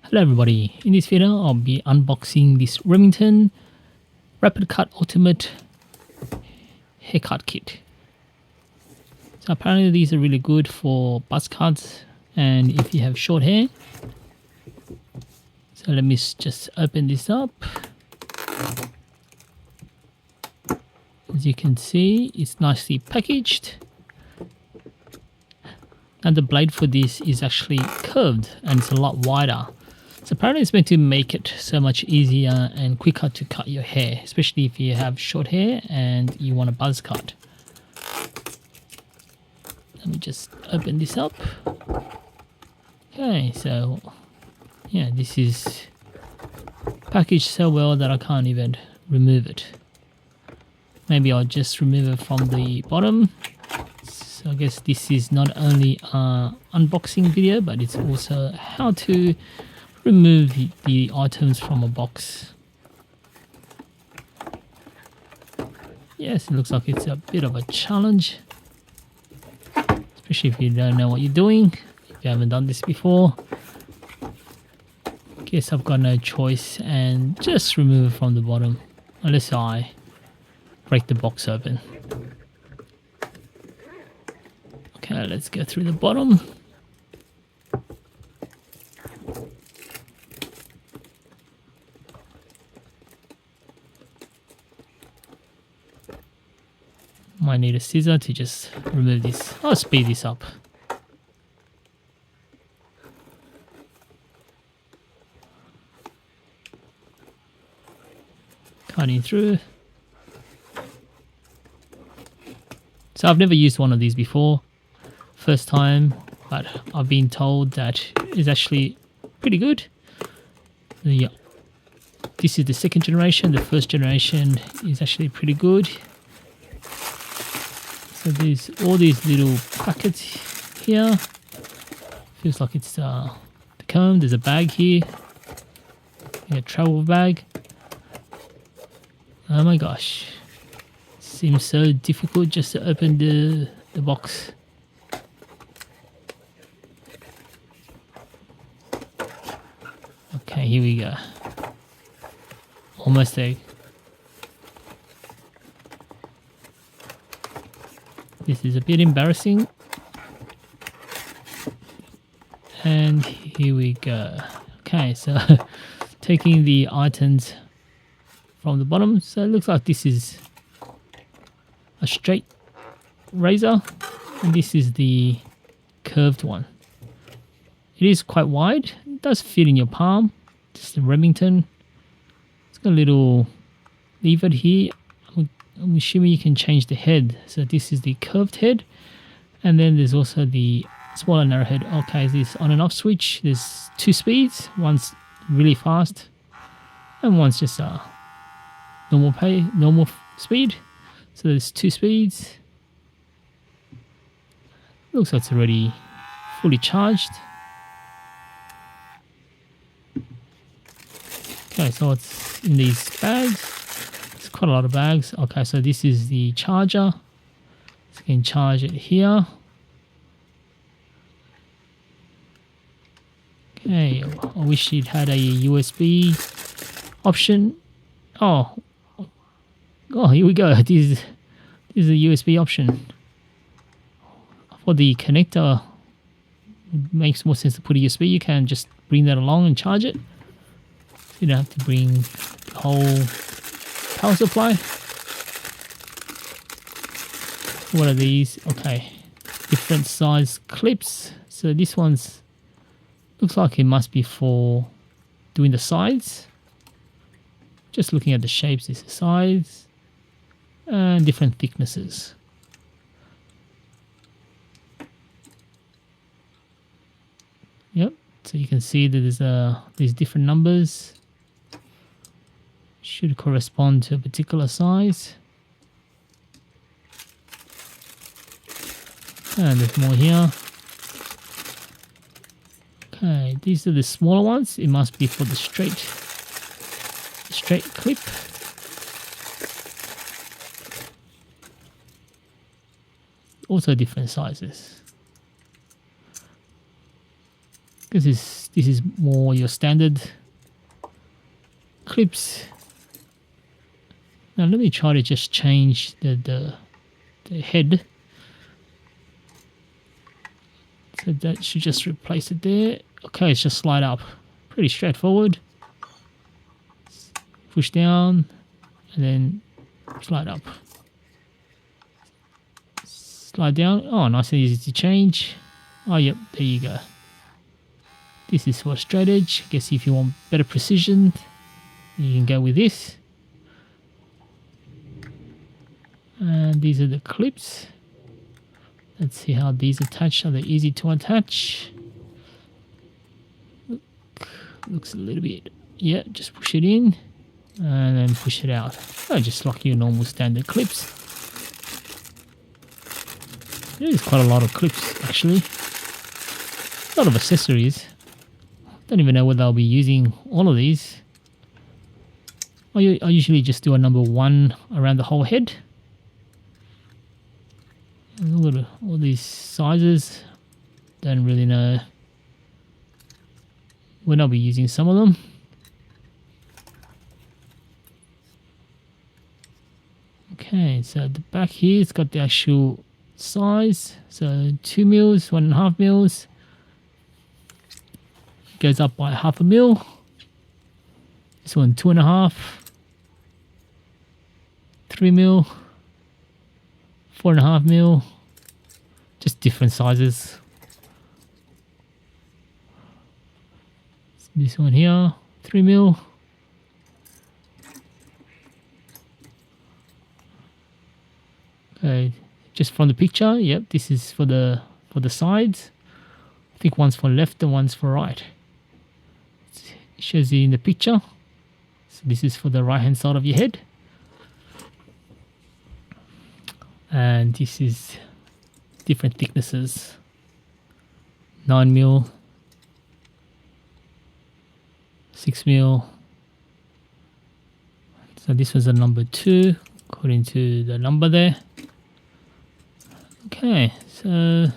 Hello everybody, in this video I'll be unboxing this Remington Rapid Cut Ultimate Haircut Kit. So apparently these are really good for buzz cuts and if you have short hair. So let me just open this up. As you can see, it's nicely packaged. And the blade for this is actually curved and it's a lot wider. So apparently it's meant to make it so much easier and quicker to cut your hair, especially if you have short hair and you want a buzz cut. Let me just open this up. Okay, so yeah, this is packaged so well that I can't even remove it. Maybe I'll just remove it from the bottom. So I guess this is not only an unboxing video, but it's also how to remove the items from a box. Yes, it looks like it's a bit of a challenge, especially if you don't know what you're doing, if you haven't done this before. Guess I've got no choice and just remove it from the bottom, unless I break the box open. Okay, let's go through the bottom. Might need a scissor to just remove this. I'll speed this up. Cutting through. So I've never used one of these before. First time, but I've been told that it's actually pretty good. Yeah, this is the second generation. The first generation is actually pretty good. So there's all these little packets here. Feels like it's the comb. There's a bag here. A travel bag. Oh my gosh. Seems so difficult just to open the box. Okay, here we go. Almost there. This is a bit embarrassing. And here we go. Okay, so taking the items from the bottom. So it looks like this is a straight razor and this is the curved one. It is quite wide. It does fit in your palm. Just the Remington. It's got a little lever here. I'm assuming you can change the head. So this is the curved head. And then there's also the smaller narrow head. Okay, this on and off switch. There's two speeds. One's really fast. And one's just a normal speed. So there's two speeds. Looks like it's already fully charged. Okay, so it's in these bags. It's quite a lot of bags. Okay, so this is the charger. So you can charge it here. Okay, I wish it had a USB option. Oh, here we go. This is a USB option. For the connector, it makes more sense to put a USB. You can just bring that along and charge it. You don't have to bring the whole power supply. What are these? Okay, different size clips. So this one's looks like it must be for doing the sides. Just looking at the shapes, this is the sides and different thicknesses. Yep. So you can see that there's these different numbers. Should correspond to a particular size. And there's more here. Okay, these are the smaller ones. It must be for the straight clip. Also different sizes. Because this This is more your standard clips. Now let me try to just change the head. So that should just replace it there. Okay, it's just slide up. Pretty straightforward. Push down and then slide up. Slide down. Oh, nice and easy to change. Oh, yep, there you go. This is for straight edge. I guess if you want better precision, you can go with this. And these are the clips. Let's see how these attach. Are they easy to attach? Looks a little bit. Yeah, just push it in and then push it out. Oh, just like your normal standard clips. There's quite a lot of clips actually. A lot of accessories. Don't even know whether I'll be using all of these. I usually just do a number 1 around the whole head. Look at all these sizes. Don't really know when I'll be using some of them. Okay, so the back here it's got the actual size. So 2 mils, 1.5 mils. Goes up by 0.5 mil. This one 2.5, 3 mil, 4.5 mil. Just different sizes. This one here, 3 mil. Okay, just from the picture, yep, this is for the sides. I think one's for left and one's for right. It shows you in the picture. So this is for the right hand side of your head. And this is different thicknesses. 9 mil, 6 mil. So this was a number 2 according to the number there. Okay, so a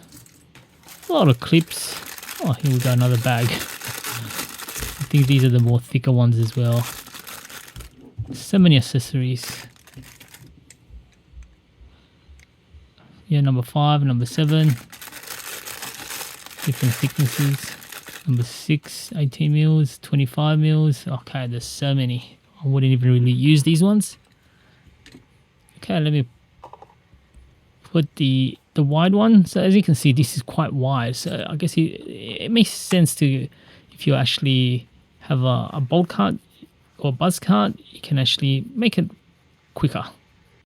lot of clips. Oh, here we got another bag. I think these are the more thicker ones as well. So many accessories. Yeah, number 5, number 7. Different thicknesses. Number 6, 18 mils, 25 mils. Okay, there's so many. I wouldn't even really use these ones. Okay, let me put the wide one. So as you can see, this is quite wide. So I guess it makes sense to, if you actually have a bolt cut or buzz cut, you can actually make it quicker.